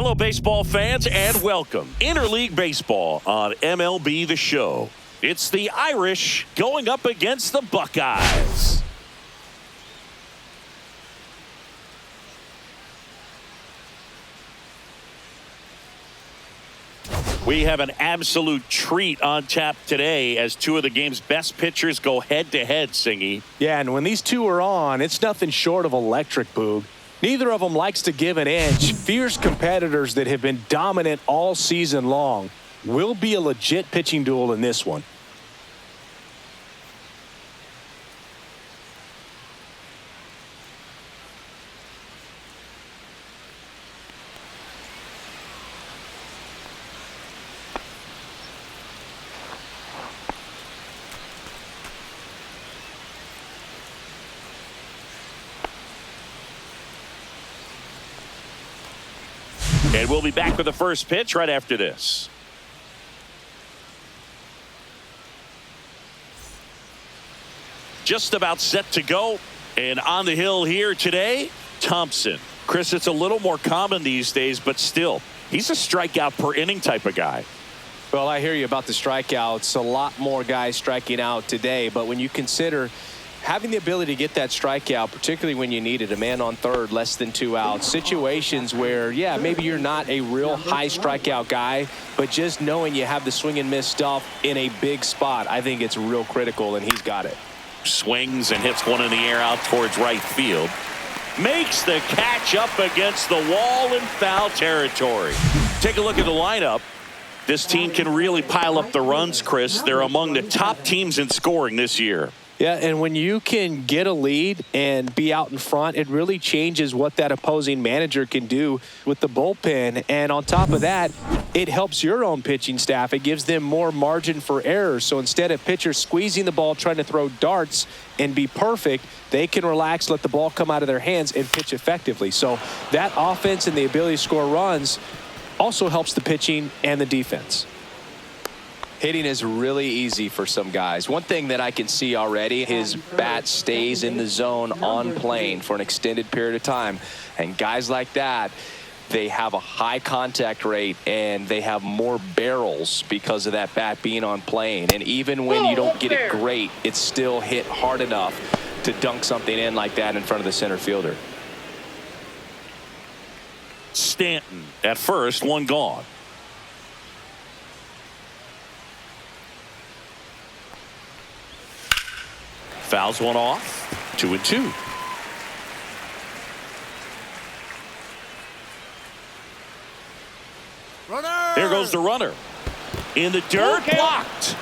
Hello, baseball fans, and welcome. Interleague Baseball on MLB The Show. It's the Irish going up against the Buckeyes. We have an absolute treat on tap today as two of the game's best pitchers go head-to-head, Singy. Yeah, and when these two are on, it's nothing short of electric, Boog. Neither of them likes to give an inch. Fierce competitors that have been dominant all season long. Will be a legit pitching duel in this one. And we'll be back with the first pitch right after this. Just about set to go. And on the hill here today, Thompson. Chris, it's a little more common these days, but still, he's a strikeout per inning type of guy. Well, I hear you about the strikeouts. A lot more guys striking out today. But when you consider having the ability to get that strikeout, particularly when you need it, a man on third, less than 2 outs, situations where, yeah, maybe you're not a real high strikeout guy, but just knowing you have the swing and miss stuff in a big spot, I think it's real critical, and he's got it. Swings and hits one in the air out towards right field. Makes the catch up against the wall in foul territory. Take a look at the lineup. This team can really pile up the runs, Chris. They're among the top teams in scoring this year. Yeah, and when you can get a lead and be out in front, it really changes what that opposing manager can do with the bullpen. And on top of that, it helps your own pitching staff. It gives them more margin for error. So instead of pitchers squeezing the ball, trying to throw darts and be perfect, they can relax, let the ball come out of their hands, and pitch effectively. So that offense and the ability to score runs also helps the pitching and the defense. Hitting is really easy for some guys. One thing that I can see already, his bat stays in the zone on plane for an extended period of time. And guys like that, they have a high contact rate and they have more barrels because of that bat being on plane. And even when you don't get it great, it's still hit hard enough to dunk something in like that in front of the center fielder. Stanton at first, one gone. Fouls one off. 2-2. Runner! There goes the runner. In the dirt, blocked.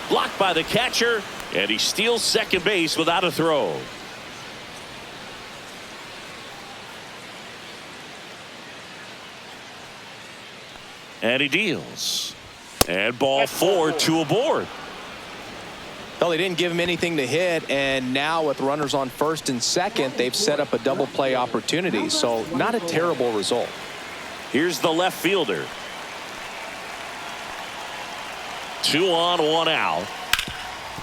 Blocked by the catcher, and he steals second base without a throw. And he deals. And ball 4, 2 aboard. Well, they didn't give him anything to hit, and now with runners on first and second, they've set up a double play opportunity. So not a terrible result. Here's the left fielder. 2 on, 1 out.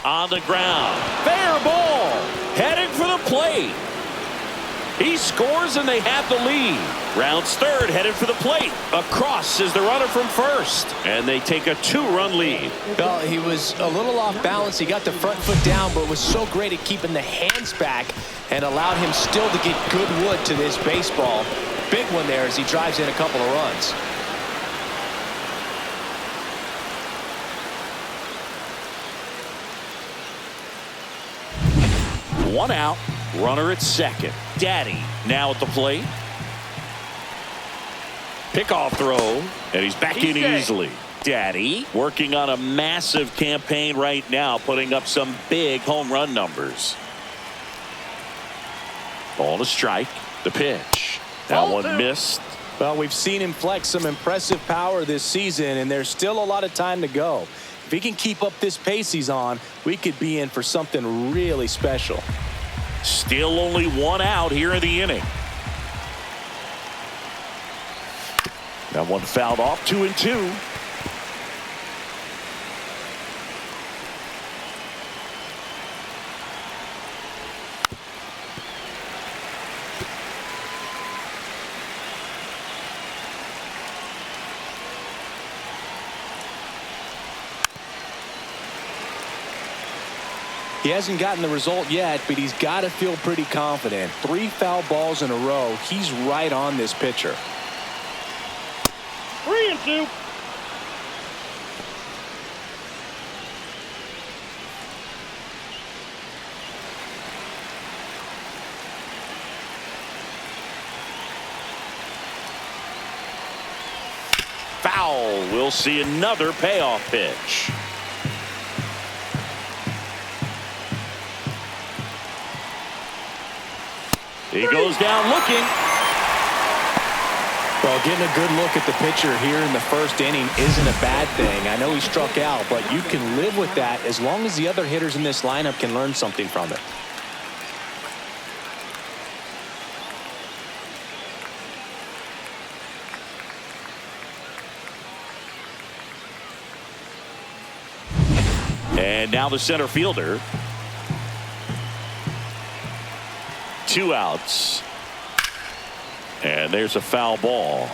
On the ground. Fair ball. Headed for the plate. He scores and they have the lead. Rounds third, headed for the plate. Across is the runner from first. And they take a 2-run lead. Well, he was a little off balance. He got the front foot down, but was so great at keeping the hands back and allowed him still to get good wood to this baseball. Big one there as he drives in a couple of runs. One out. Runner at second. Daddy now at the plate. Pickoff throw, and he's back in easily. Daddy working on a massive campaign right now, putting up some big home run numbers. Ball to strike. The pitch. That one missed. Well, we've seen him flex some impressive power this season, and there's still a lot of time to go. If he can keep up this pace he's on, we could be in for something really special. Still only 1 out here in the inning. That one fouled off. 2-2. He hasn't gotten the result yet, but he's got to feel pretty confident. 3 foul balls in a row. He's right on this pitcher. 3-2. Foul. We'll see another payoff pitch. He goes down looking. Well, getting a good look at the pitcher here in the first inning isn't a bad thing. I know he struck out, but you can live with that as long as the other hitters in this lineup can learn something from it. And now the center fielder. 2 outs. And there's a foul ball.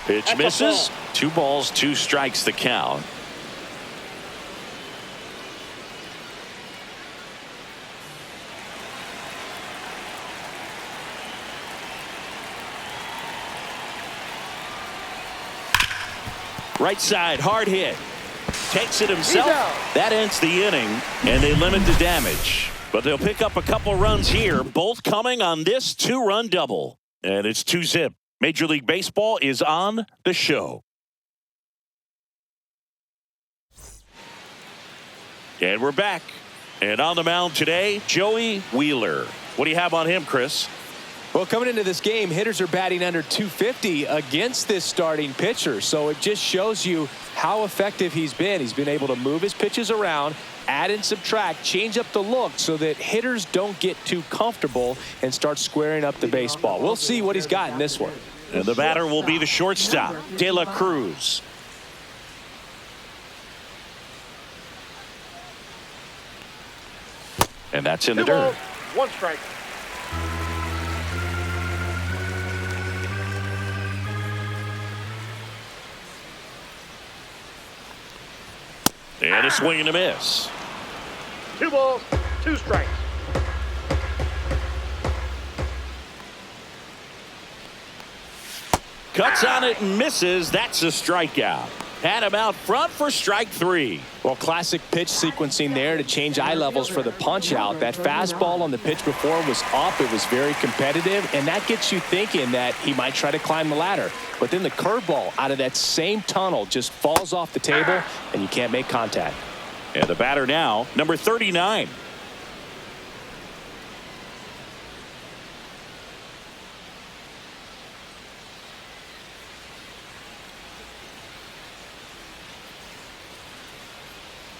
Pitch misses. 2 balls, 2 strikes the count. Right side, hard hit. Takes it himself. That ends the inning, and they limit the damage. But they'll pick up a couple runs here, both coming on this 2-run double. And it's 2-zip. Major League Baseball is on the show. And we're back. And on the mound today, Joey Wheeler. What do you have on him, Chris? Well, coming into this game, hitters are batting under 250 against this starting pitcher. So it just shows you how effective he's been. He's been able to move his pitches around, add and subtract, change up the look so that hitters don't get too comfortable and start squaring up the baseball. We'll see what he's got in this one. And the batter will be the shortstop, De La Cruz. And that's in the dirt. 1 strike. And a swing and a miss. 2 balls, 2 strikes. Cuts on it and misses. That's a strikeout. Had him out front for strike 3. Well, classic pitch sequencing there to change eye levels for the punch out. That fastball on the pitch before was up. It was very competitive, and that gets you thinking that he might try to climb the ladder. But then the curveball out of that same tunnel just falls off the table, and you can't make contact. And the batter now, number 39.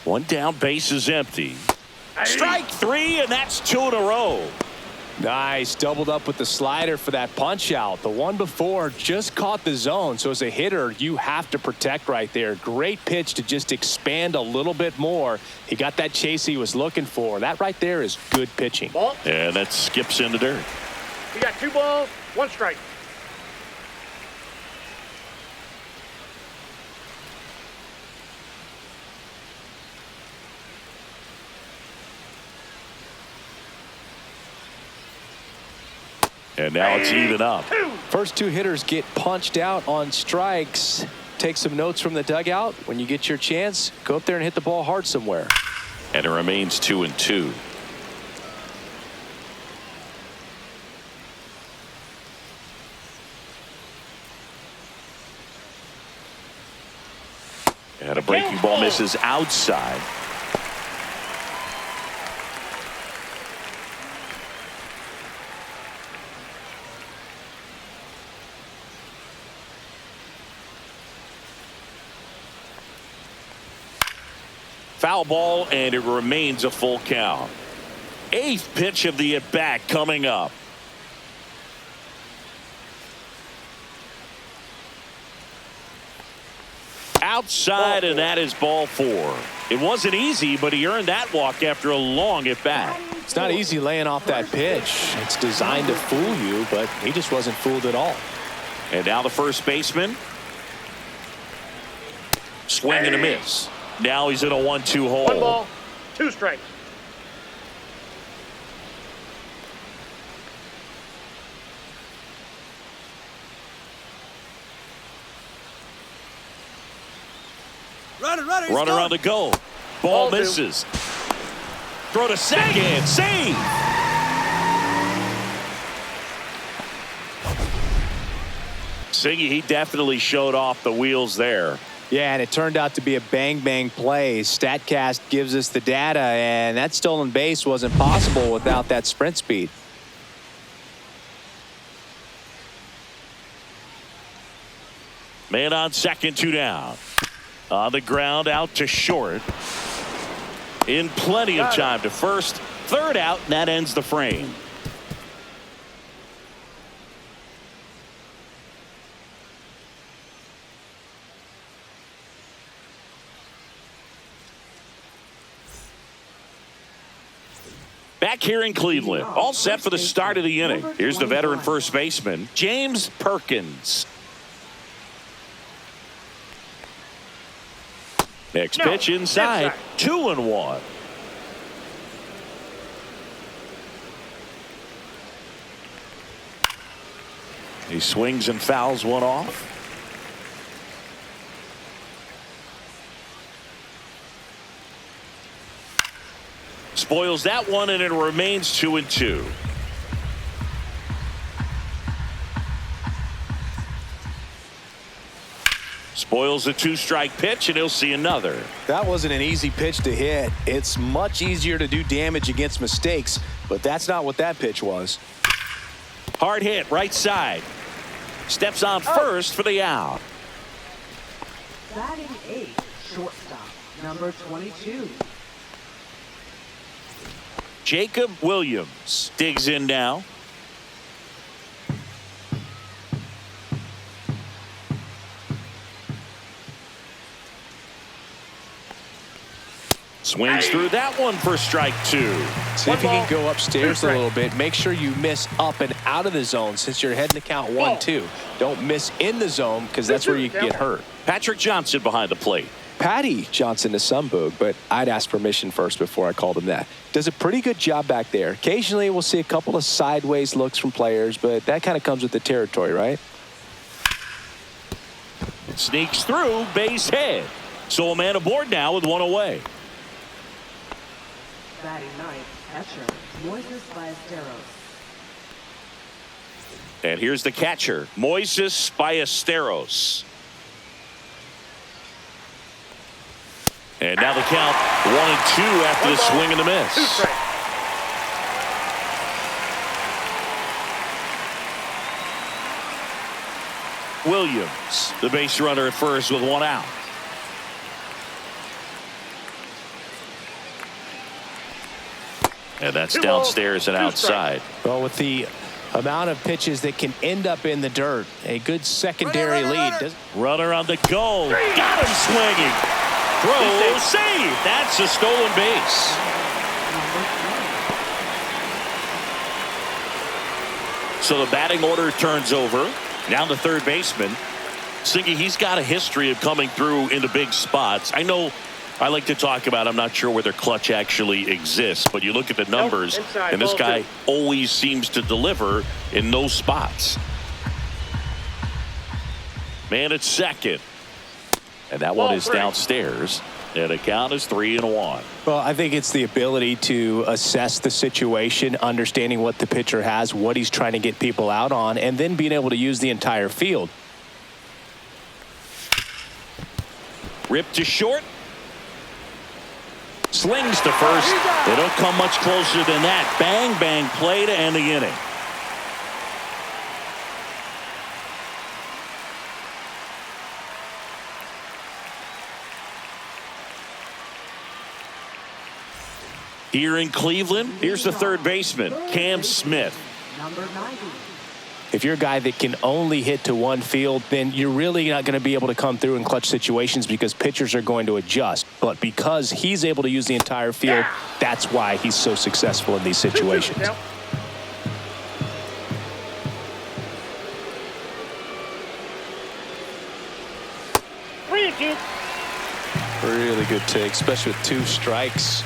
One down, base is empty. Strike 3, and that's 2 in a row. Nice, doubled up with the slider for that punch out. The one before just caught the zone, so as a hitter, you have to protect right there. Great pitch to just expand a little bit more. He got that chase he was looking for. That right there is good pitching. Ball. And that skips in the dirt. We got 2 balls, 1 strike. And now it's even up. First 2 hitters get punched out on strikes. Take some notes from the dugout. When you get your chance, go up there and hit the ball hard somewhere. And it remains 2-2. And a breaking ball misses outside. Foul ball, and it remains a full count. 8th pitch of the at-bat coming up. Outside, and that is ball 4. It wasn't easy, but he earned that walk after a long at-bat. It's not easy laying off that pitch. It's designed to fool you, but he just wasn't fooled at all. And now the first baseman. Swing and a miss. Now he's in a 1-2 hole. 1 ball, 2 strikes. Runner on the go. Ball misses. Throw to second. Save. Siggy, he definitely showed off the wheels there. Yeah, and it turned out to be a bang-bang play. StatCast gives us the data, and that stolen base wasn't possible without that sprint speed. Man on second, 2 down. On the ground, out to short. In plenty of time to first. Third out, and that ends the frame. Back here in Cleveland, all set for the start of the inning. Here's the veteran first baseman, James Perkins. Next pitch inside, 2-1. He swings and fouls one off. Spoils that one, and it remains 2-2. Spoils a 2-strike pitch, and he'll see another. That wasn't an easy pitch to hit. It's much easier to do damage against mistakes, but that's not what that pitch was. Hard hit, right side. Steps on first for the out. Batting 8, shortstop, number 22. Jacob Williams digs in now. Swings through that one for strike 2. See if you can go upstairs a little bit. Make sure you miss up and out of the zone since you're heading to count 1-2. Don't miss in the zone because that's where you get hurt. Patrick Johnson behind the plate. Patty Johnson to Sundberg, but I'd ask permission first before I called him that. Does a pretty good job back there. Occasionally we'll see a couple of sideways looks from players, but that kind of comes with the territory, right? Sneaks through, base hit. So a man aboard now with one away. Batting 9, catcher, Moises Ballesteros. And here's the catcher, Moises Ballesteros. And now the count 1-2 after the swing and the miss. 2 strikes. Williams, the base runner at first with 1 out. And that's downstairs and outside. Well, with the amount of pitches that can end up in the dirt, a good secondary lead. Runner on the go. Got him swinging. Throw, save. That's a stolen base. So the batting order turns over. Now the third baseman. Siggy, he's got a history of coming through into big spots. I know I like to talk about, I'm not sure whether clutch actually exists, but you look at the numbers, and this guy always seems to deliver in those spots. Man at second. And that one is downstairs. And the count is 3-1. Well, I think it's the ability to assess the situation, understanding what the pitcher has, what he's trying to get people out on, and then being able to use the entire field. Ripped to short. Slings to first. They don't come much closer than that. Bang, bang play to end the inning. Here in Cleveland, here's the third baseman, Cam Smith. Number 90. If you're a guy that can only hit to one field, then you're really not going to be able to come through in clutch situations because pitchers are going to adjust. But because he's able to use the entire field, that's why he's so successful in these situations. Thank you. Really good take, especially with 2 strikes.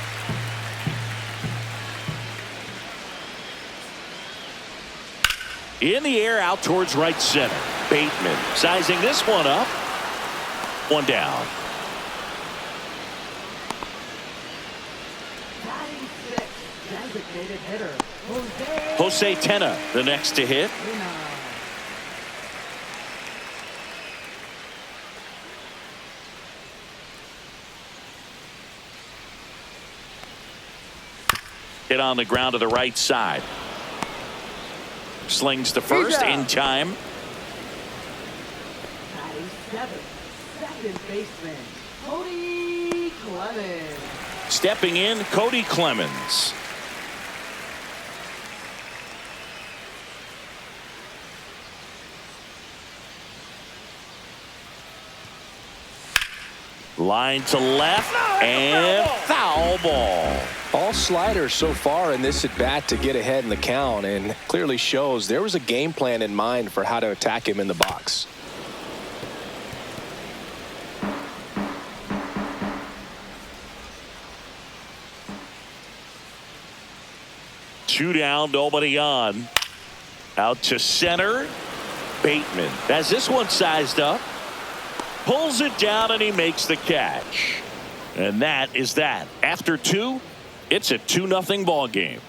In the air out towards right center. Bateman sizing this one up. 1 down. Batting 6, designated hitter, Jose Tenna, the next to hit. Hit on the ground to the right side. Slings to first in time. Batting 7, second baseman, Cody Clemens. Stepping in, Cody Clemens. Line to left and foul ball. All sliders so far in this at bat to get ahead in the count, and clearly shows there was a game plan in mind for how to attack him in the box. Two down, nobody on. Out to center. Bateman has this one sized up. Pulls it down and he makes the catch. And that is that. After 2, it's a 2-0 ball game.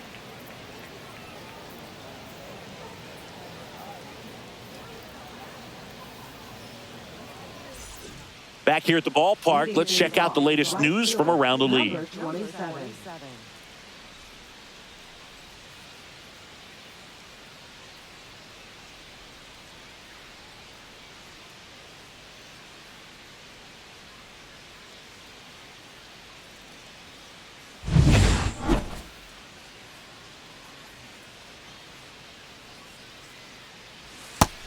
Back here at the ballpark, let's check out the latest news from around the league. Number 27.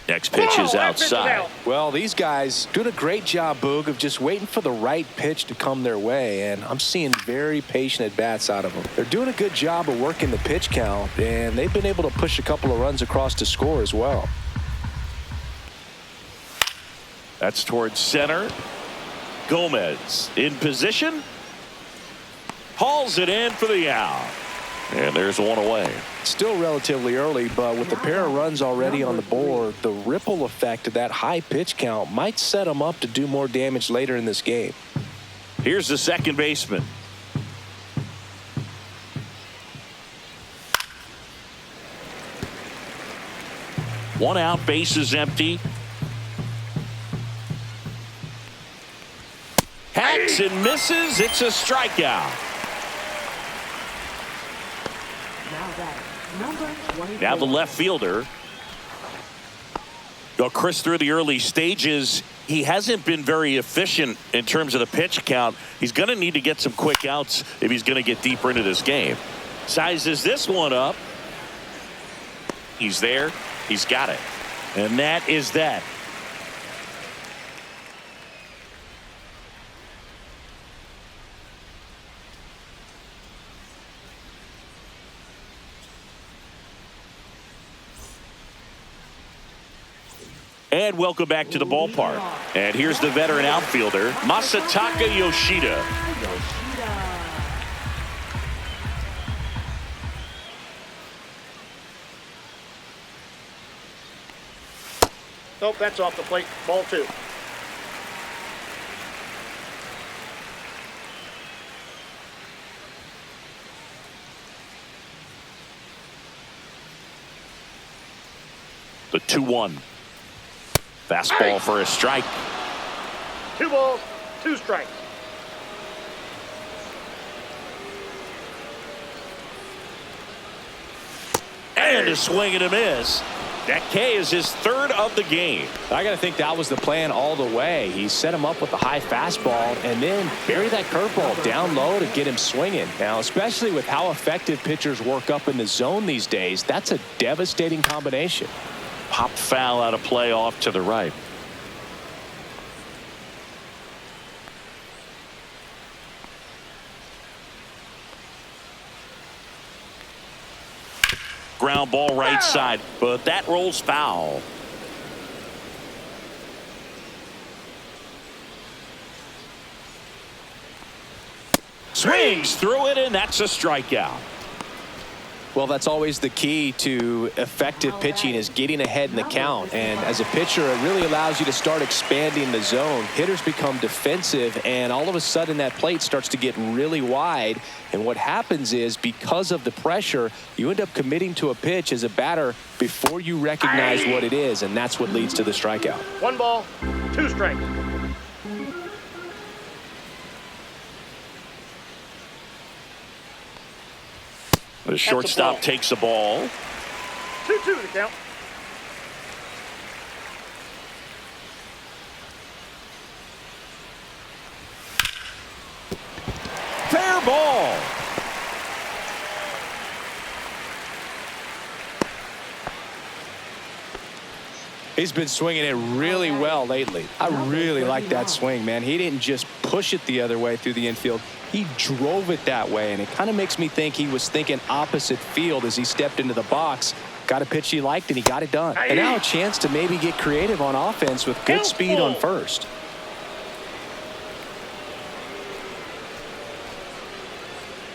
Next pitch is That pitch is outside. out. Well, these guys doing a great job, Boog, of just waiting for the right pitch to come their way, and I'm seeing very patient at-bats out of them. They're doing a good job of working the pitch count, and they've been able to push a couple of runs across to score as well. That's towards center. Gomez in position. Hauls it in for the out. And there's one away. Still relatively early, but with a pair of runs already on the board, the ripple effect of that high pitch count might set them up to do more damage later in this game. Here's the second baseman. One out, base is empty. Hacks and misses. It's a strikeout. Now the left fielder. Chris, through the early stages, he hasn't been very efficient in terms of the pitch count. He's going to need to get some quick outs if he's going to get deeper into this game. Sizes this one up. He's there. He's got it. And that is that. And welcome back to the ballpark. And here's the veteran outfielder, Masataka Yoshida. Nope, that's off the plate. Ball 2. The 2-1. Fastball for a strike. 2 balls, 2 strikes. And a swing and a miss. That K is his 3rd of the game. I got to think that was the plan all the way. He set him up with a high fastball and then bury that curveball down low to get him swinging. Now, especially with how effective pitchers work up in the zone these days, that's a devastating combination. Pop foul out of play off to the right. Ground ball right side, but that rolls foul. Swings through it, and that's a strikeout. Well, that's always the key to effective pitching, is getting ahead in the count. And as a pitcher, it really allows you to start expanding the zone. Hitters become defensive, and all of a sudden that plate starts to get really wide. And what happens is, because of the pressure, you end up committing to a pitch as a batter before you recognize what it is, and that's what leads to the strikeout. 1 ball, 2 strikes. The shortstop takes the ball. 2-2 the count. Fair ball. He's been swinging it really well lately. I really like that swing, man. He didn't just push it the other way through the infield. He drove it that way, and it kind of makes me think he was thinking opposite field as he stepped into the box. Got a pitch he liked, and he got it done. And now a chance to maybe get creative on offense with good speed on first.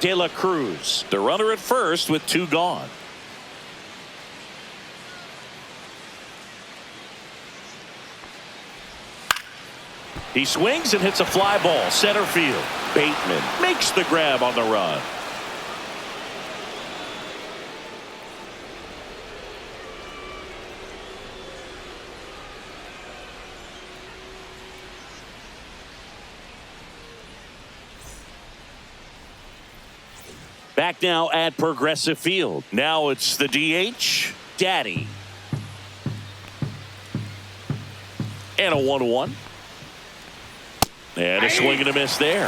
De La Cruz, the runner at first with 2 gone. He swings and hits a fly ball center field. Bateman makes the grab on the run. Back now at Progressive Field. Now it's the DH, Daddy. And a 1-1. And a swing and a miss there.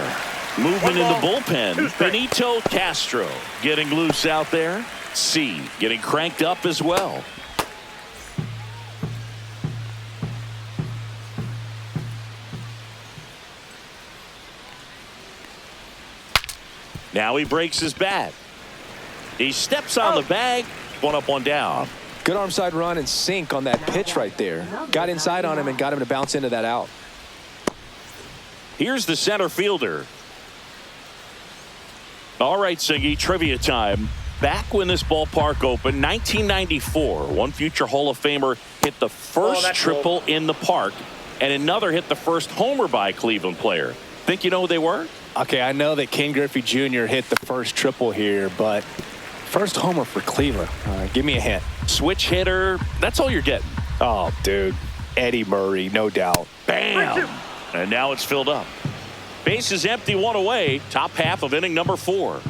Movement in the bullpen. Benito Castro getting loose out there. C getting cranked up as well. Now he breaks his bat. He steps on the bag. 1 up, 1 down. Good arm side run and sink on that pitch right there. Got inside on him and got him to bounce into that out. Here's the center fielder. All right, Singy, trivia time. Back when this ballpark opened, 1994, one future Hall of Famer hit the first triple in the park, and another hit the first homer by a Cleveland player. Think you know who they were? Okay, I know that Ken Griffey Jr. hit the first triple here, but first homer for Cleveland. Give me a hint. Switch hitter. That's all you're getting. Oh, dude. Eddie Murray, no doubt. Bam! And now it's filled up. Base is empty, 1 away. Top half of inning number 4.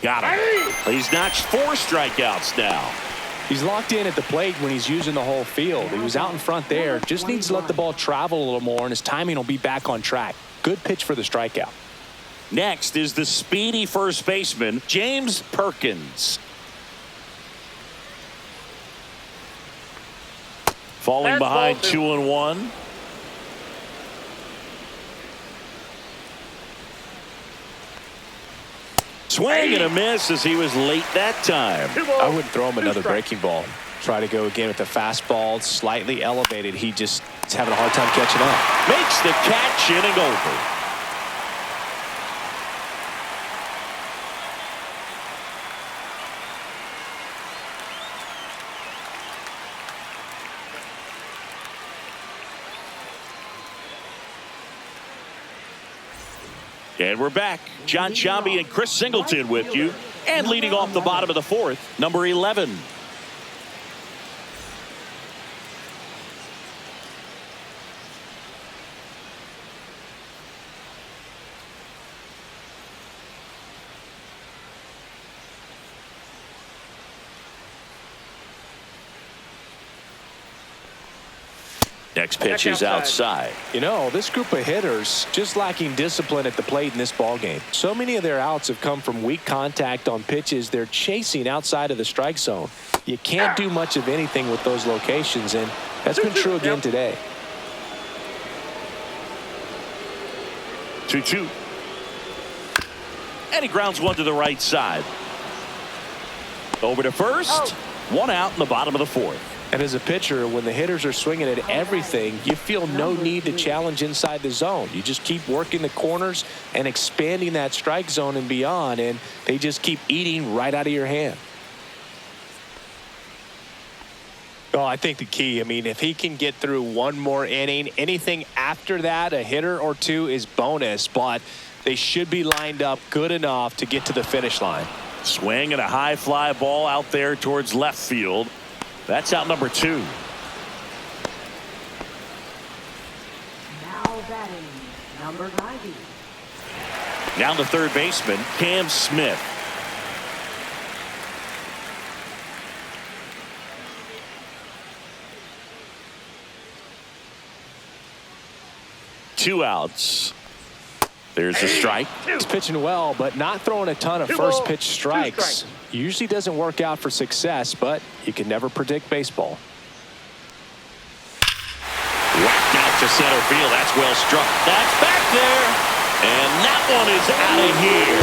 Got him. He's notched 4 strikeouts now. He's locked in at the plate when he's using the whole field. He was out in front there. Just needs to let the ball travel a little more, and his timing will be back on track. Good pitch for the strikeout. Next is the speedy first baseman, James Perkins. Falling behind 2-1. Swing and a miss as he was late that time. I wouldn't throw him another breaking ball. Try to go again with the fastball, slightly elevated. He just is having a hard time catching up. Makes the catch, inning over. And we're back. John Sciambi and Chris Singleton with you. And leading off the bottom of the 4th, number 11. Next pitch is outside. You know, this group of hitters just lacking discipline at the plate in this ballgame. So many of their outs have come from weak contact on pitches they're chasing outside of the strike zone. You can't do much of anything with those locations, and that's been true again today. 2-2. And he grounds one to the right side. Over to first. 1 out in the bottom of the 4th. And as a pitcher, when the hitters are swinging at everything, you feel no need to challenge inside the zone. You just keep working the corners and expanding that strike zone and beyond, and they just keep eating right out of your hand. Oh, I think the key, I mean, if he can get through one more inning, anything after that, a hitter or two is bonus, but they should be lined up good enough to get to the finish line. Swing and a high fly ball out there towards left field. That's out number 2. Now batting, number 90. Down to third baseman, Cam Smith. Two outs. There's a strike. He's pitching well, but not throwing a ton of first pitch strikes. Usually doesn't work out for success, but you can never predict baseball. Whacked out to center field. That's well struck. That's back there. And that one is out of here.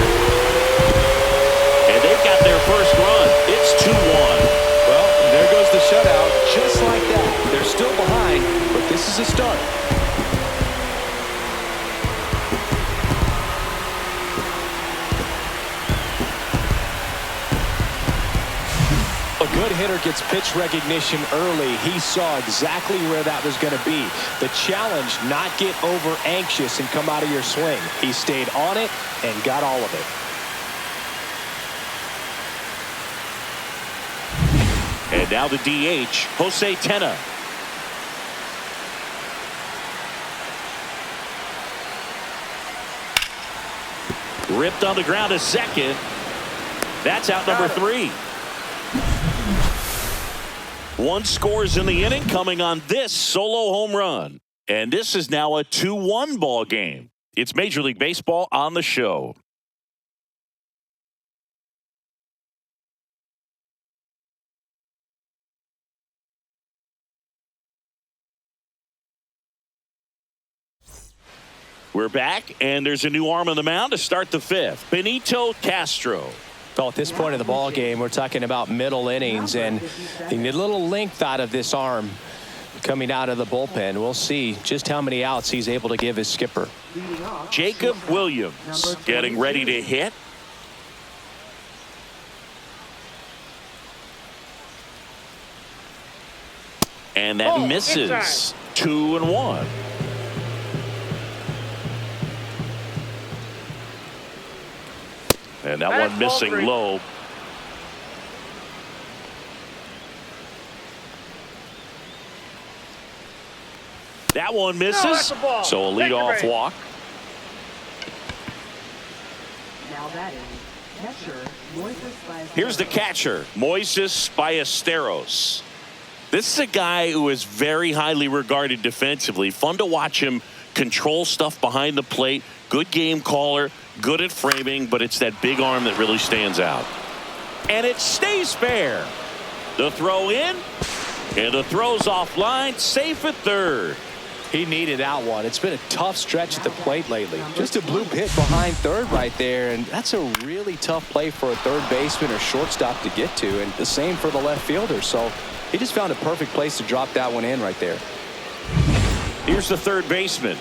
And they've got their first run. It's 2-1. Well, there goes the shutout. Just like that. They're still behind, but this is a start. A good hitter gets pitch recognition early. He saw exactly where that was going to be. The challenge, not get over anxious and come out of your swing. He stayed on it and got all of it. And now the DH, Jose Tena. Ripped on the ground to second. That's out number 3. One scores in the inning coming on this solo home run. And this is now a 2-1 ball game. It's Major League Baseball on the show. We're back, and there's a new arm on the mound to start the 5th. Benito Castro. Well, at this point of the ball game, we're talking about middle innings, and you need a little length out of this arm coming out of the bullpen. We'll see just how many outs he's able to give his skipper. Jacob Williams getting ready to hit. And that misses. 2-1. And that one missing low. That one misses. So a leadoff walk. Now batting, catcher, Here's the catcher, Moises Ballesteros. This is a guy who is very highly regarded defensively. Fun to watch him control stuff behind the plate. Good game caller, good at framing, but it's that big arm that really stands out. And it stays fair. The throw in, and the throw's offline, safe at third. He needed that one. It's been a tough stretch at the plate lately. Just a bloop hit behind third right there, and that's a really tough play for a third baseman or shortstop to get to, and the same for the left fielder. So he just found a perfect place to drop that one in right there. Here's the third baseman.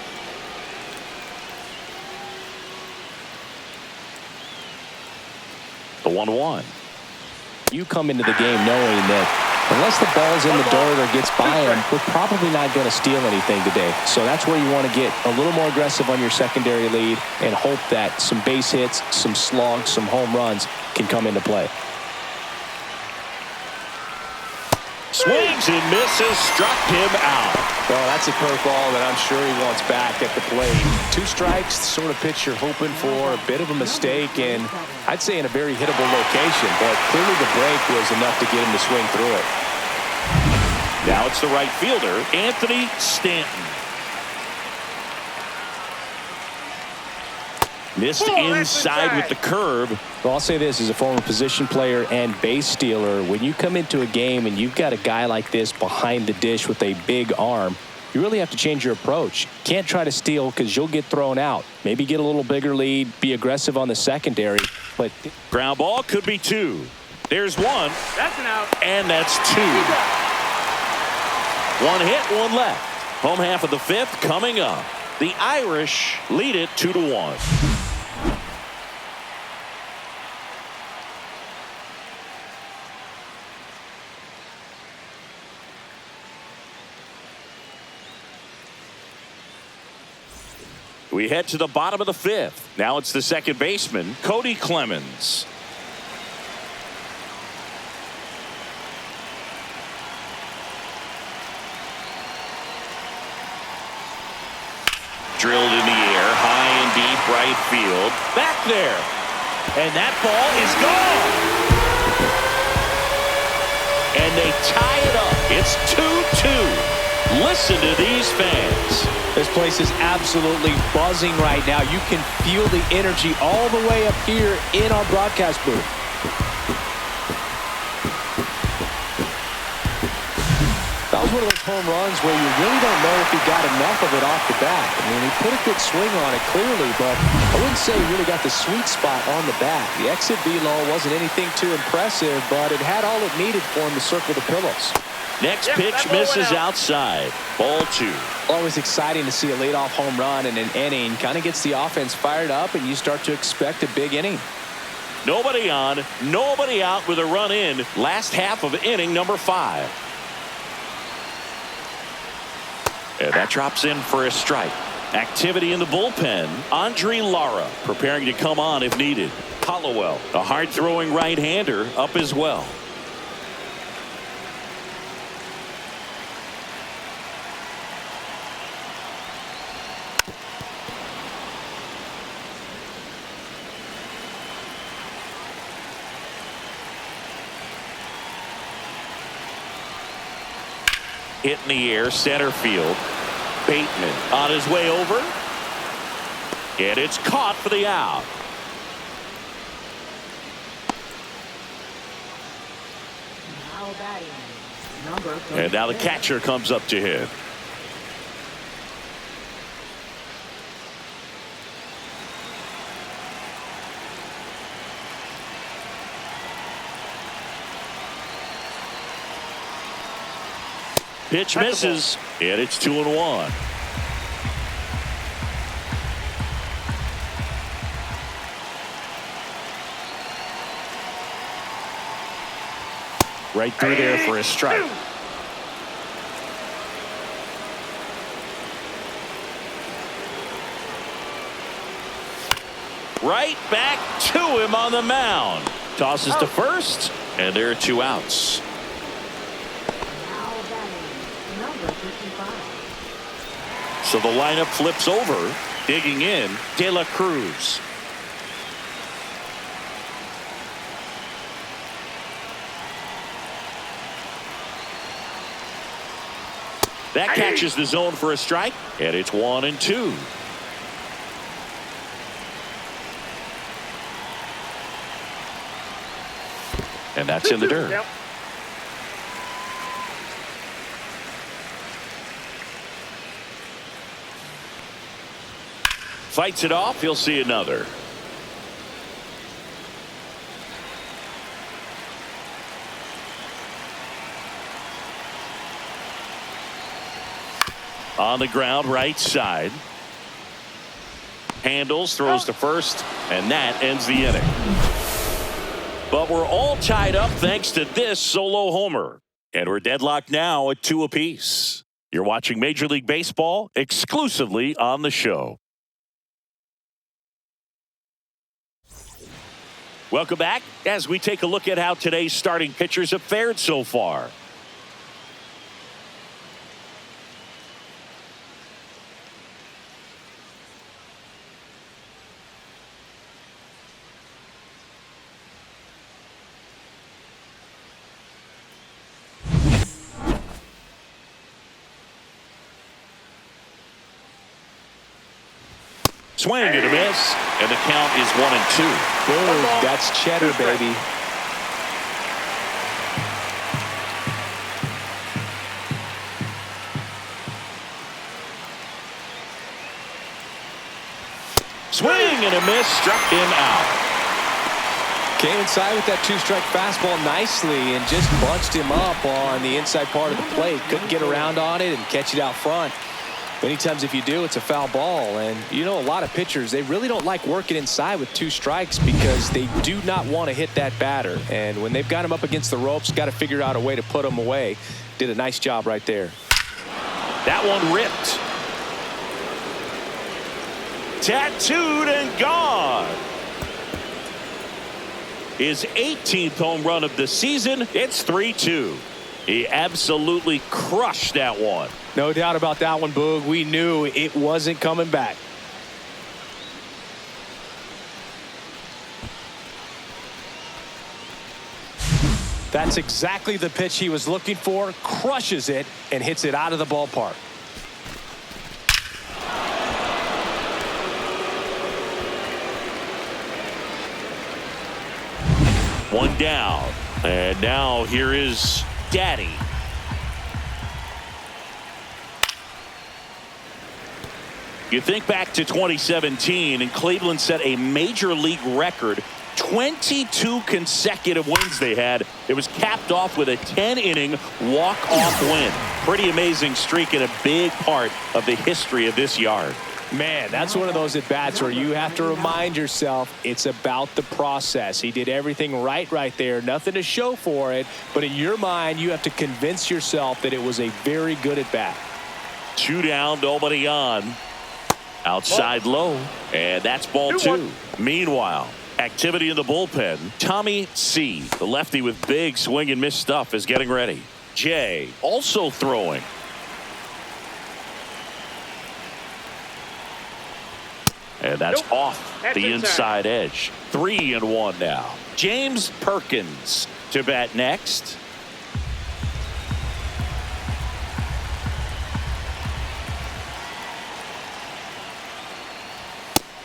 The 1-1. You come into the game knowing that unless the ball's in the dirt or gets by him, we're probably not going to steal anything today. So that's where you want to get a little more aggressive on your secondary lead and hope that some base hits, some slugs, some home runs can come into play. Swings and misses, struck him out. Well, that's a curveball that I'm sure he wants back at the plate. 2 strikes, the sort of pitch you're hoping for, a bit of a mistake, and I'd say in a very hittable location, but clearly the break was enough to get him to swing through it. Now it's the right fielder, Anthony Stanton. Missed inside with the curve. Well, I'll say this as a former position player and base stealer. When you come into a game and you've got a guy like this behind the dish with a big arm, you really have to change your approach. Can't try to steal because you'll get thrown out. Maybe get a little bigger lead, be aggressive on the secondary. But ground ball could be 2. There's 1. That's an out. And that's 2. One hit, one left. Home half of the fifth coming up. The Irish lead it 2-1. We head to the bottom of the fifth. Now it's the second baseman, Cody Clemens. Drilled in the air, high and deep right field. Back there. And that ball is gone. And they tie it up. It's 2-2. Listen to these fans. This place is absolutely buzzing right now. You can feel the energy all the way up here in our broadcast booth. That was one of those home runs where you really don't know if he got enough of it off the bat. I mean, he put a good swing on it clearly, but I wouldn't say he really got the sweet spot on the bat. The exit velo wasn't anything too impressive, but it had all it needed for him to circle the pillows. Next pitch misses outside. Ball 2. Always exciting to see a leadoff home run in an inning. Kind of gets the offense fired up, and you start to expect a big inning. Nobody on, nobody out with a run in. Last half of inning number 5. And that drops in for a strike. Activity in the bullpen. Andre Lara preparing to come on if needed. Hollowell, a hard-throwing right-hander, up as well. Hit in the air, center field. Bateman on his way over. And it's caught for the out. Now batting, number 36. And now the catcher comes up to hit. Pitch misses, and it's 2-1. Right through there for a strike. Right back to him on the mound. Tosses to first, and there are 2 outs. So the lineup flips over. Digging in, De La Cruz. That catches the zone for a strike, and it's 1-2. And that's in the dirt. Yep. Fights it off. He'll see another. On the ground, right side. Handles, throws to first, and that ends the inning. But we're all tied up thanks to this solo homer. And we're deadlocked now at 2 apiece. You're watching Major League Baseball exclusively on the show. Welcome back as we take a look at how today's starting pitchers have fared so far. Swing and a miss, and the count is 1-2. Boom, that's cheddar, baby. Swing and a miss, struck him out. Came inside with that two-strike fastball nicely and just bunched him up on the inside part of the plate. Couldn't get around on it and catch it out front. Many times if you do, it's a foul ball. And you know, a lot of pitchers, they really don't like working inside with two strikes because they do not want to hit that batter. And when they've got him up against the ropes, got to figure out a way to put him away. Did a nice job right there. That one ripped. Tattooed and gone. His 18th home run of the season. It's 3-2. He absolutely crushed that one. No doubt about that one, Boog. We knew it wasn't coming back. That's exactly the pitch he was looking for. Crushes it and hits it out of the ballpark. One down. And now here is Daddy. You think back to 2017, and Cleveland set a major league record. 22 consecutive wins they had. It was capped off with a 10-inning walk-off win. Pretty amazing streak and a big part of the history of this yard. Man, that's one of those at-bats where you have to remind yourself it's about the process. He did everything right there. Nothing to show for it. But in your mind, you have to convince yourself that it was a very good at-bat. 2 down, nobody on. Outside low. And that's ball 2. Meanwhile, activity in the bullpen. Tommy C., the lefty with big swing and miss stuff, is getting ready. Jay also throwing. And that's off the inside edge. 3-1 now. James Perkins to bat next.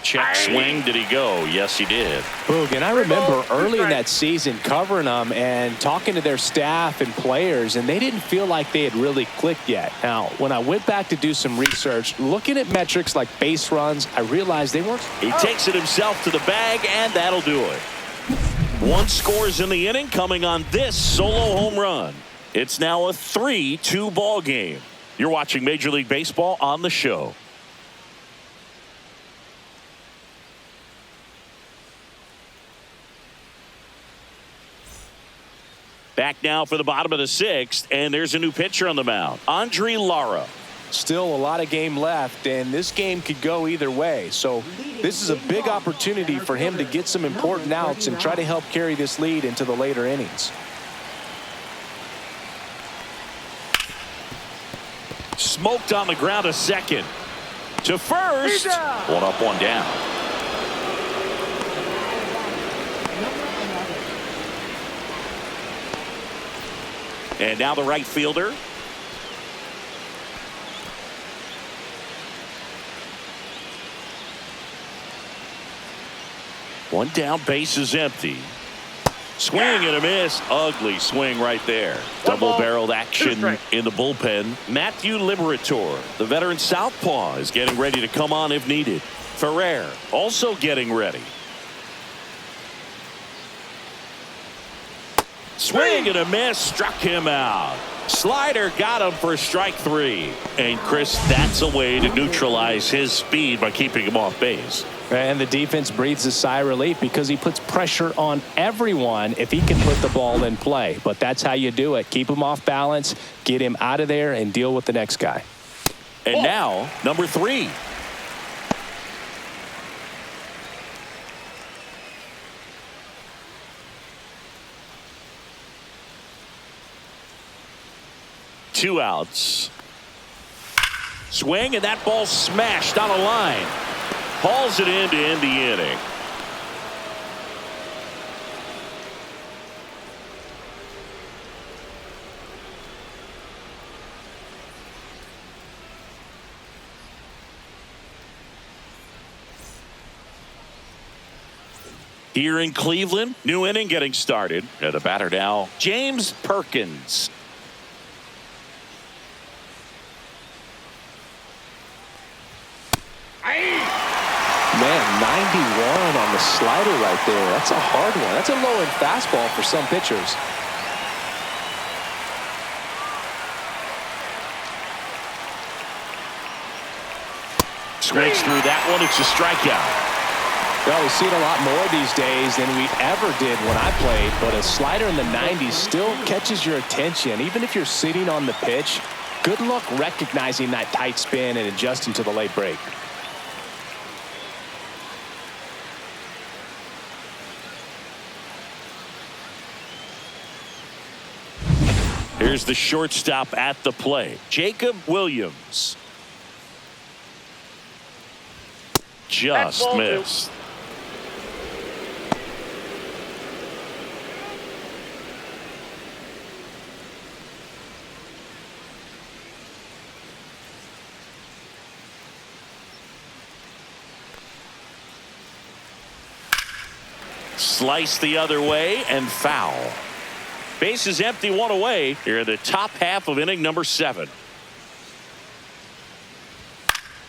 Check swing. Did he go? Yes, he did. Boog, and I remember early in that season covering them and talking to their staff and players, and they didn't feel like they had really clicked yet. Now, when I went back to do some research, looking at metrics like base runs, I realized they weren't. He takes it himself to the bag, and that'll do it. 1 scores in the inning coming on this solo home run. It's now a 3-2 ball game. You're watching Major League Baseball on the show. Back now for the bottom of the 6th, and there's a new pitcher on the mound, Andre Lara. Still a lot of game left, and this game could go either way. So this is a big opportunity for him to get some important outs and try to help carry this lead into the later innings. Smoked on the ground to second. To first. 1 up, 1 down. And now the right fielder. One down, base is empty. Swing and a miss. Ugly swing right there. Double-barreled action in the bullpen. Matthew Liberator, the veteran southpaw, is getting ready to come on if needed. Ferrer also getting ready. Swing and a miss, struck him out. Slider got him for strike 3. And Chris, that's a way to neutralize his speed by keeping him off base. And the defense breathes a sigh of relief because he puts pressure on everyone if he can put the ball in play. But that's how you do it. Keep him off balance, get him out of there, and deal with the next guy. And now, number 3. Two outs. Swing, and that ball smashed on a line. Hauls it in to end the inning. Here in Cleveland, new inning getting started. And the batter now, James Perkins. Man, 9 on the slider right there. That's a hard one. That's a low-end fastball for some pitchers. Swings through that one. It's a strikeout. Well, we see it a lot more these days than we ever did when I played, but a slider in the 90s still catches your attention. Even if you're sitting on the pitch, good luck recognizing that tight spin and adjusting to the late break. Here's the shortstop at the plate, Jacob Williams. Just missed. Slice the other way and foul. Base is empty, one away here in the top half of inning number 7.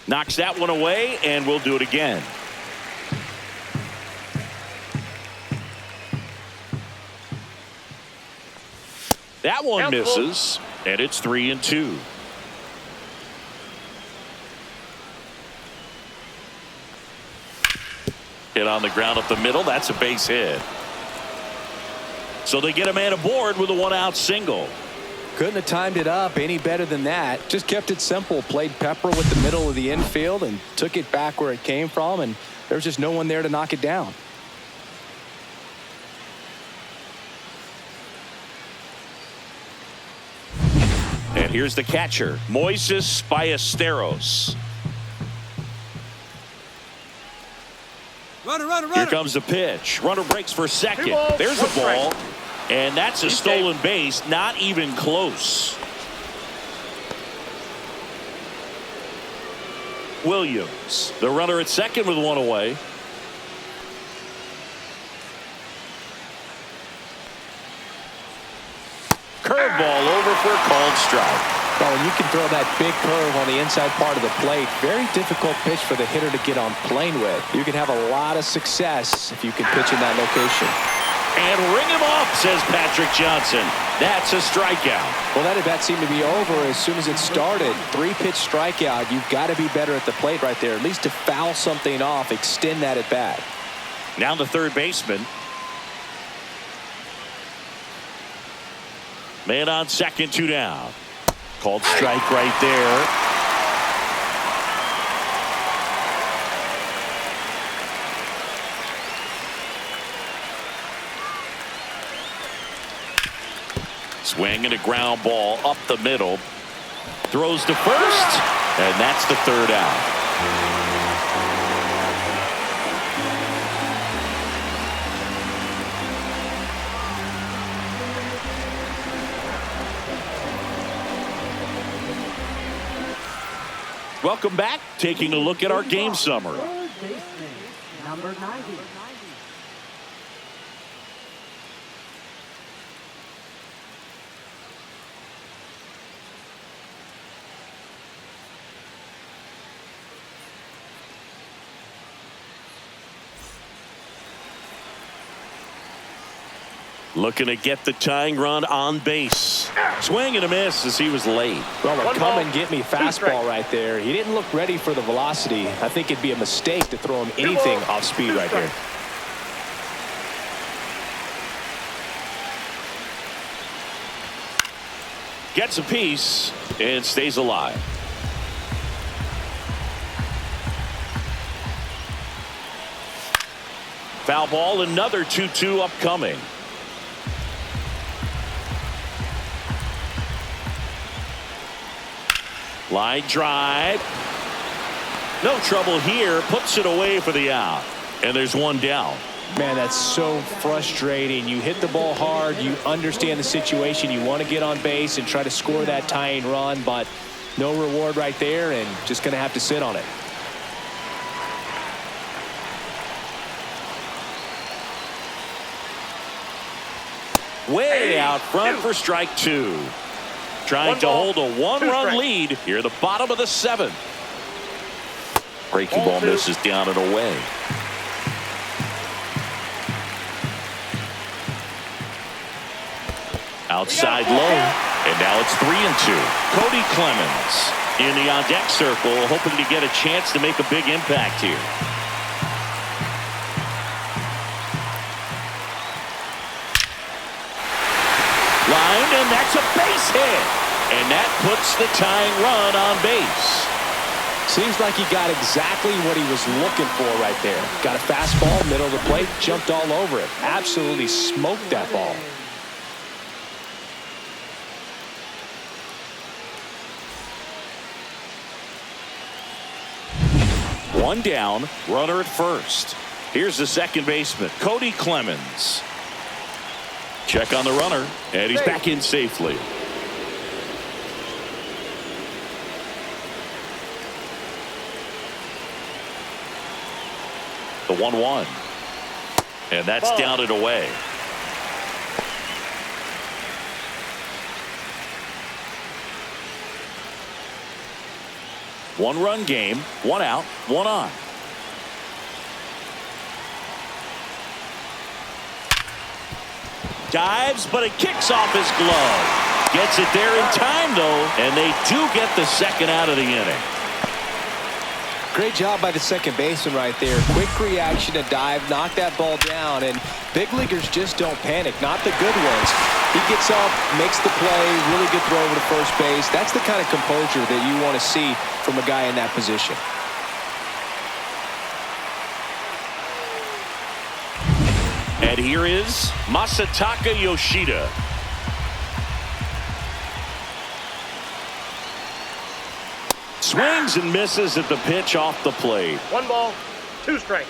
Knocks that one away, and we'll do it again. That one misses, and it's 3-2. Hit on the ground up the middle. That's a base hit. So they get a man aboard with a 1-out single. Couldn't have timed it up any better than that. Just kept it simple. Played pepper with the middle of the infield and took it back where it came from, and there's just no one there to knock it down. And here's the catcher, Moises Ballesteros. Runner. Here comes the pitch. Runner breaks for second. There's a ball. And that's a stolen base. Not even close. Williams, the runner at second with one away. Curveball over for a called strike. Well, when you can throw that big curve on the inside part of the plate, very difficult pitch for the hitter to get on plane with. You can have a lot of success if you can pitch in that location. And ring him off, says Patrick Johnson. That's a strikeout. Well, that at bat seemed to be over as soon as it started. 3-pitch strikeout. You've got to be better at the plate right there, at least to foul something off, extend that at bat. Now the third baseman. Man on second, 2 down. Called strike right there. Swing and a ground ball up the middle. Throws to first, and that's the 3rd out. Welcome back. Taking a look at our game summary. Third baseman, number 90. Looking to get the tying run on base. Swing and a miss as he was late. Well, a come and get me fastball right there. He didn't look ready for the velocity. I think it'd be a mistake to throw him anything off speed right here. Gets a piece and stays alive. Foul ball, another 2-2 upcoming. Line drive. No trouble here. Puts it away for the out. And there's one down. Man, that's so frustrating. You hit the ball hard. You understand the situation. You want to get on base and try to score that tying run, but no reward right there, and just going to have to sit on it. Way out front for strike 2. Trying to hold a 1-run lead here, the bottom of the 7th. Breaking ball misses down and away. Outside low, and now it's 3-2. Cody Clemens in the on-deck circle, hoping to get a chance to make a big impact here. Line, and that's a base hit. And that puts the tying run on base. Seems like he got exactly what he was looking for right there. Got a fastball, middle of the plate, jumped all over it. Absolutely smoked that ball. One down, runner at first. Here's the second baseman, Cody Clemens. Check on the runner, and he's back in safely. The 1-1. And that's down and away. One-run game, one out, one on. Dives, but it kicks off his glove. Gets it there in time, though, and they do get the second out of the inning. Great job by the second baseman right there. Quick reaction to dive, knock that ball down, and big leaguers just don't panic, not the good ones. He gets up, makes the play, really good throw over to first base. That's the kind of composure that you want to see from a guy in that position. And here is Masataka Yoshida. Swings and misses at the pitch off the plate. 1 ball, 2 strikes.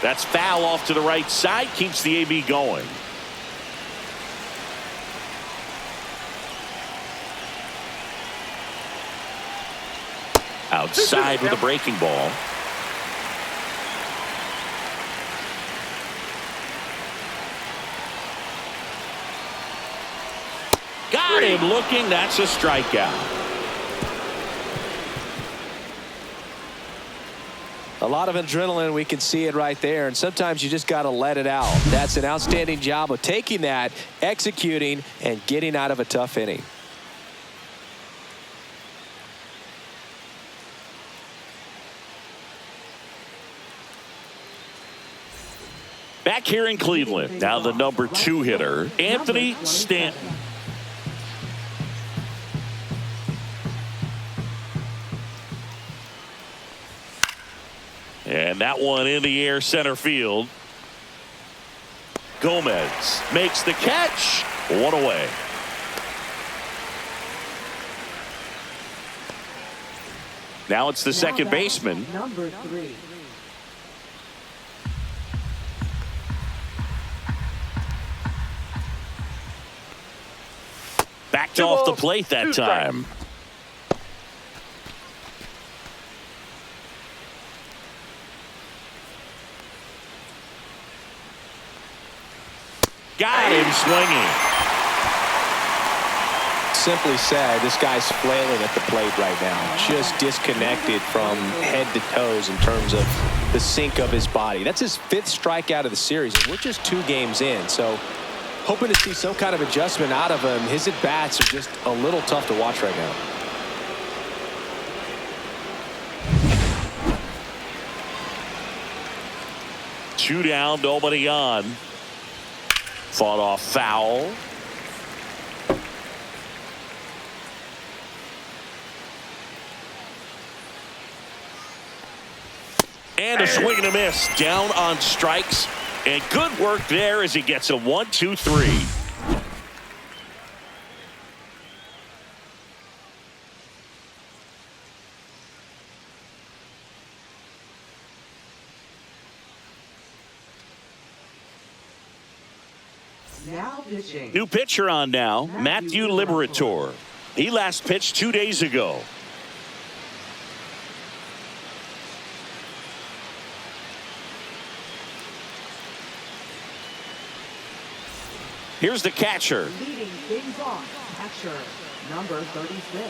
That's foul off to the right side, keeps the AB going. Outside with a breaking ball. Got him looking. That's a strikeout. A lot of adrenaline, we can see it right there, and sometimes you just got to let it out. That's an outstanding job of taking that, executing, and getting out of a tough inning. Back here in Cleveland, now the number 2 hitter, Anthony Stanton. And that one in the air center field. Gomez makes the catch. One away. Now it's the second baseman. Number 3. Backed off the plate that time. Got him swinging. Simply said, this guy's flailing at the plate right now. Just disconnected from head to toes in terms of the sink of his body. That's his 5th strikeout of the series, and we're just 2 games in. So hoping to see some kind of adjustment out of him. His at-bats are just a little tough to watch right now. Two down, nobody on. Fought off foul. And a swing and a miss. Down on strikes. And good work there as he gets a 1-2-3. Now pitching. New pitcher on now, Matthew Liberator. He last pitched 2 days ago. Here's the catcher. Leading things off, catcher, number 36.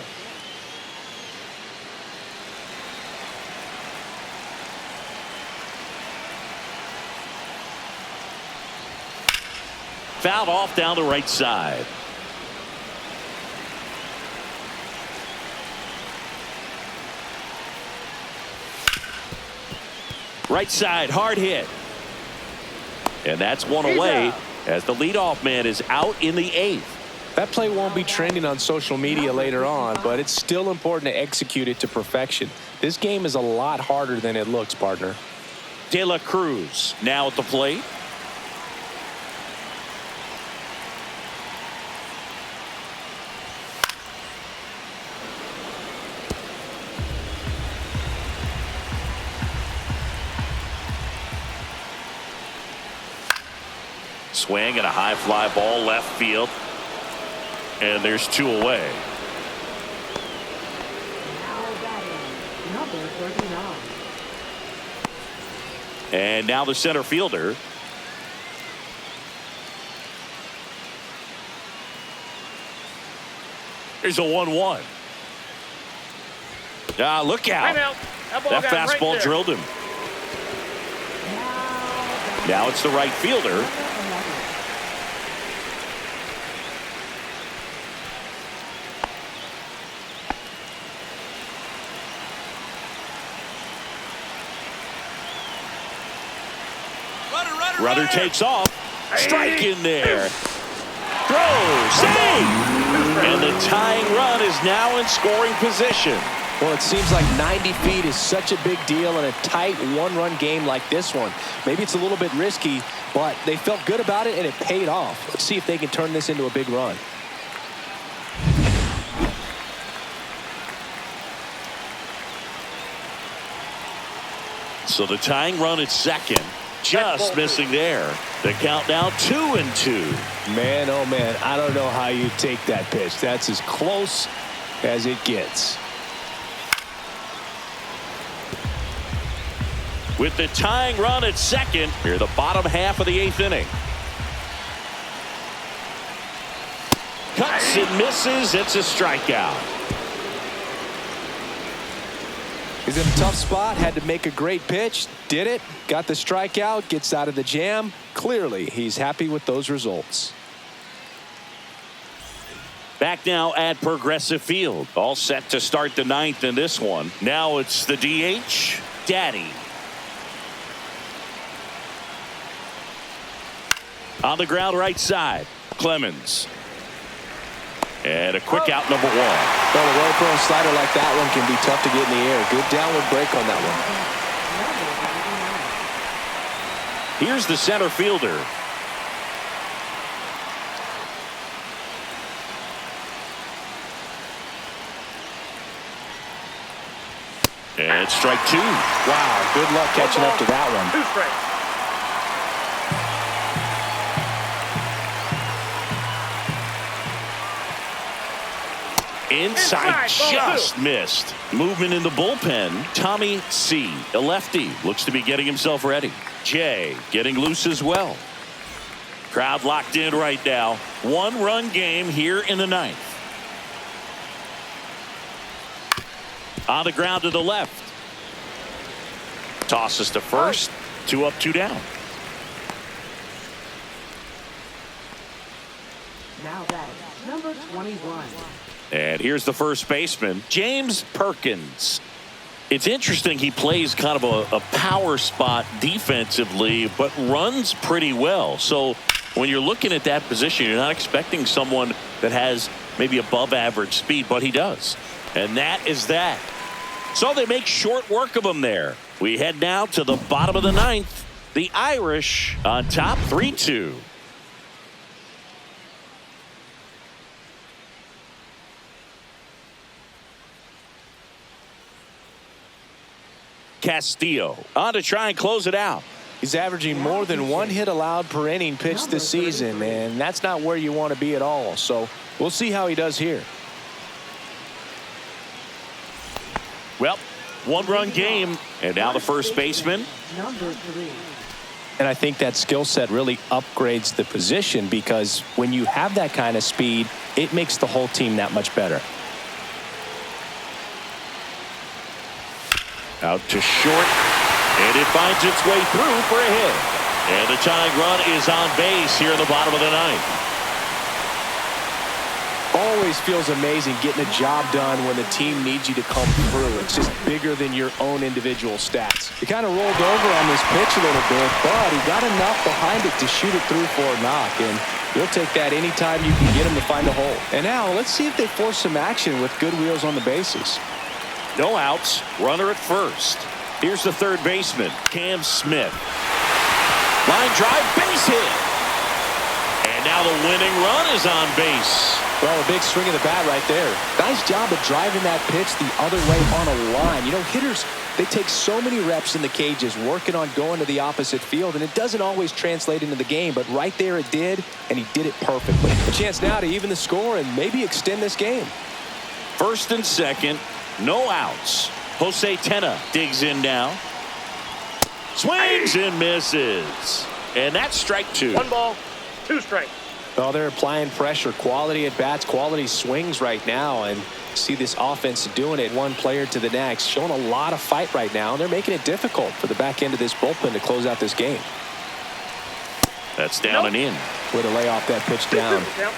Fouled off down the right side. Right side, hard hit. And that's one away as the leadoff man is out in the 8th. That play won't be trending on social media later on, but it's still important to execute it to perfection. This game is a lot harder than it looks, partner. De La Cruz now at the plate. Swing and a high fly ball left field. And there's 2 away. Now batting, number 39. And now the center fielder. Here's a 1-1. Look out. That fastball right drilled him. Now it's the right fielder. Runner takes off. Strike in there. Throw. Save. And the tying run is now in scoring position. Well, it seems like 90 feet is such a big deal in a tight one-run game like this one. Maybe it's a little bit risky, but they felt good about it, and it paid off. Let's see if they can turn this into a big run. So the tying run at second. Just missing there. The count now 2-2. Man, oh man, I don't know how you take that pitch. That's as close as it gets. With the tying run at second, here the bottom half of the 8th inning. Cuts and misses. It's a strikeout. He's in a tough spot, had to make a great pitch, did it, got the strikeout, gets out of the jam. Clearly, he's happy with those results. Back now at Progressive Field. All set to start the 9th in this one. Now it's the DH, Daddy. On the ground right side, Clemens. And a quick out, number 1. Well, a well-thrown slider like that one can be tough to get in the air. Good downward break on that one. Here's the center fielder. And strike 2. Wow, good luck catching up to that one. 2 strikes. Inside, just missed. Movement in the bullpen. Tommy C., a lefty, looks to be getting himself ready. Jay getting loose as well. Crowd locked in right now. 1-run game here in the 9th. On the ground to the left. Tosses to first. 2 up, 2 down. Now batting, number 21. And here's the first baseman, James Perkins. It's interesting, he plays kind of a power spot defensively, but runs pretty well. So when you're looking at that position, you're not expecting someone that has maybe above average speed, but he does. And that is that. So they make short work of him there. We head now to the bottom of the 9th. The Irish on top 3-2. Castillo on to try and close it out. He's averaging more than 1 hit allowed per inning pitched this season, and that's not where you want to be at all. So we'll see how he does here. Well, 1-run game, and now the first baseman. Number 3. And I think that skill set really upgrades the position because when you have that kind of speed, it makes the whole team that much better. Out to short, and it finds its way through for a hit. And the tying run is on base here in the bottom of the ninth. Always feels amazing getting a job done when the team needs you to come through. It's just bigger than your own individual stats. He kind of rolled over on this pitch a little bit, but he got enough behind it to shoot it through for a knock, and you'll take that anytime you can get him to find a hole. And now let's see if they force some action with good wheels on the bases. No outs, runner at first. Here's the third baseman, Cam Smith. Line drive, base hit. And now the winning run is on base. Well, a big swing of the bat right there. Nice job of driving that pitch the other way on a line. You know, hitters, they take so many reps in the cages working on going to the opposite field, and it doesn't always translate into the game, but right there it did, and he did it perfectly. A chance now to even the score and maybe extend this game. First and second, no outs. Jose Tena digs in now. Swings and misses. And that's strike two. 1 ball, 2 strikes. Well, they're applying pressure, quality at bats, quality swings right now, and see this offense doing it one player to the next, showing a lot of fight right now, and they're making it difficult for the back end of this bullpen to close out this game. That's down and in. Way to lay off that pitch down. Yep.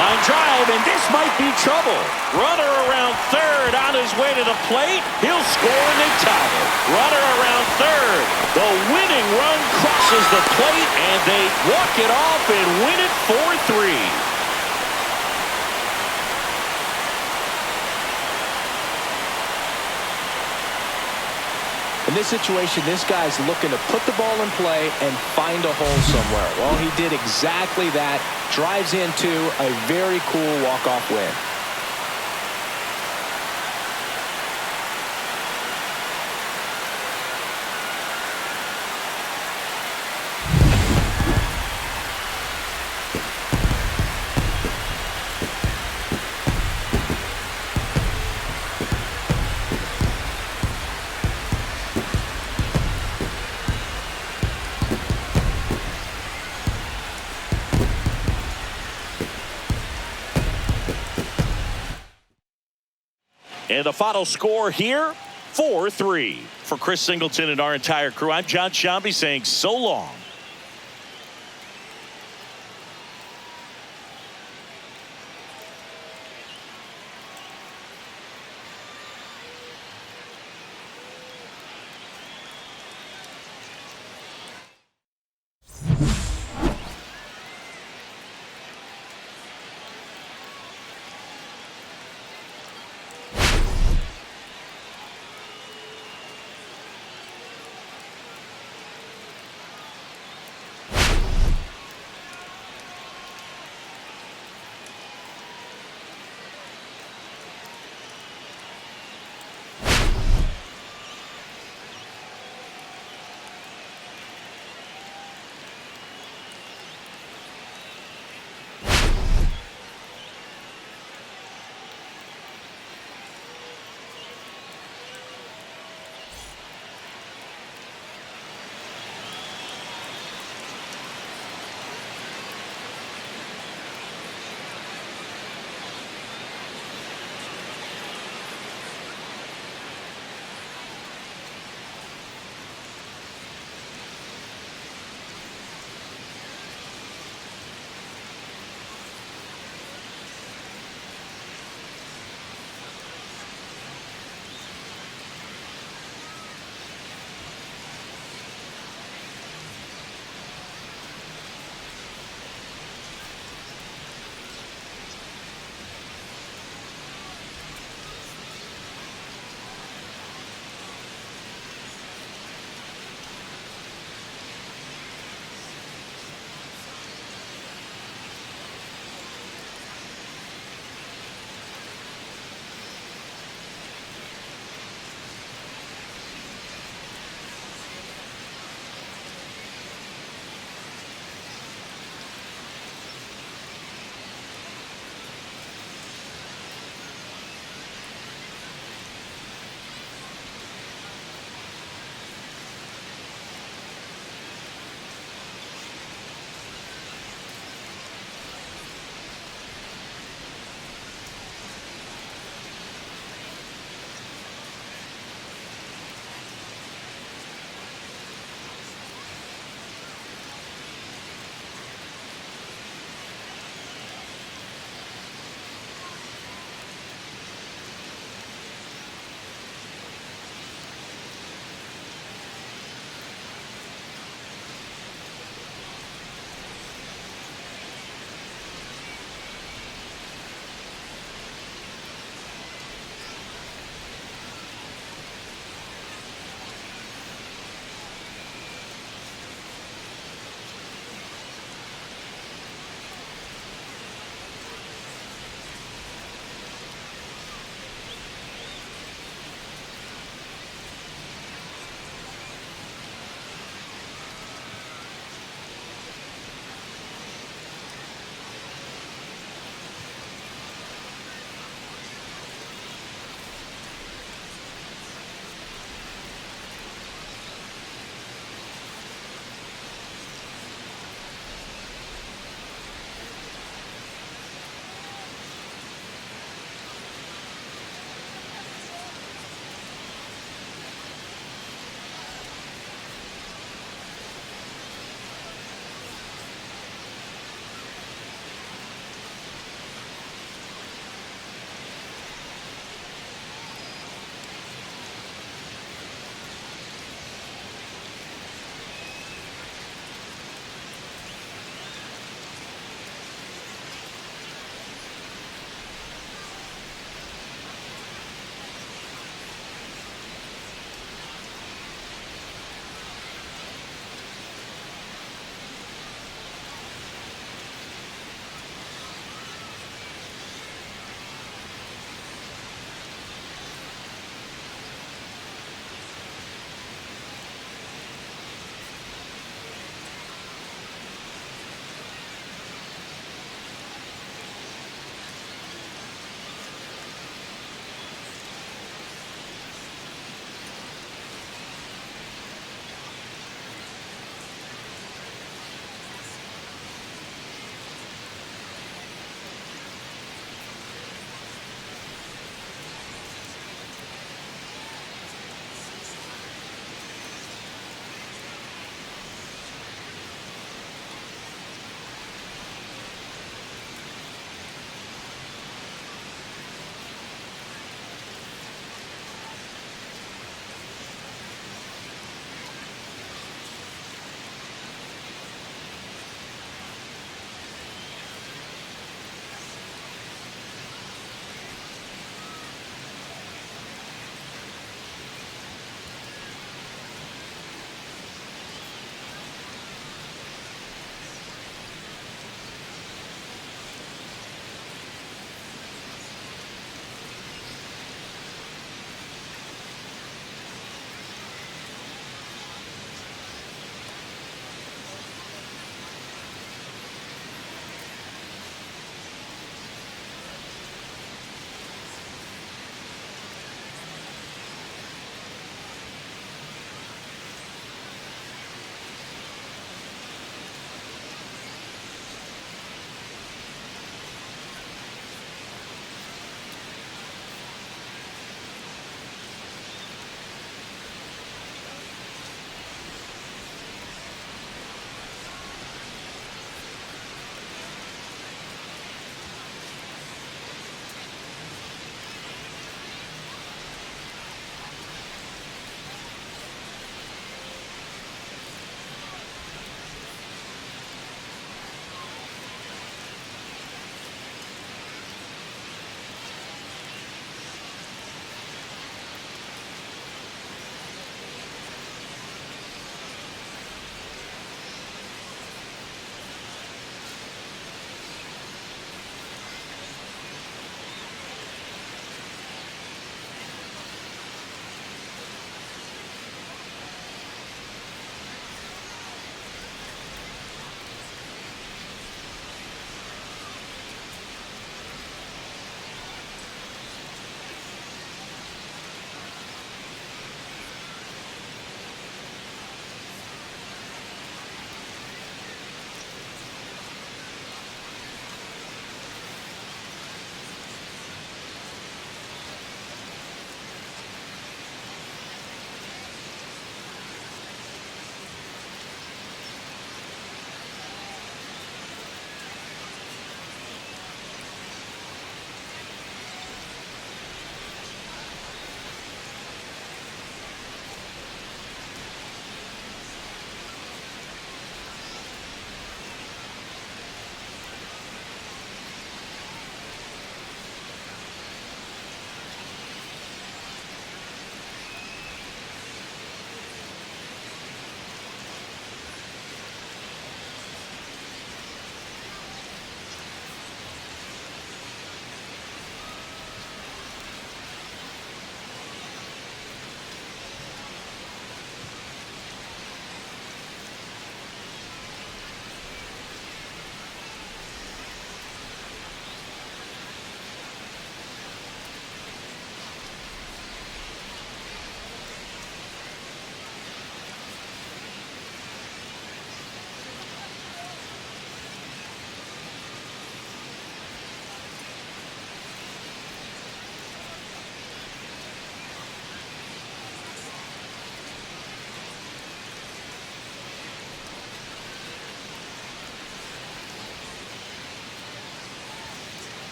Line drive, and this might be trouble. Runner around third on his way to the plate. He'll score and they tie it. Runner around third. The winning run crosses the plate, and they walk it off and win it 4-3. In this situation, this guy's looking to put the ball in play and find a hole somewhere. Well, he did exactly that. Drives into a very cool walk-off win. And the final score here, 4-3. For Chris Singleton and our entire crew, I'm John Shambi saying so long.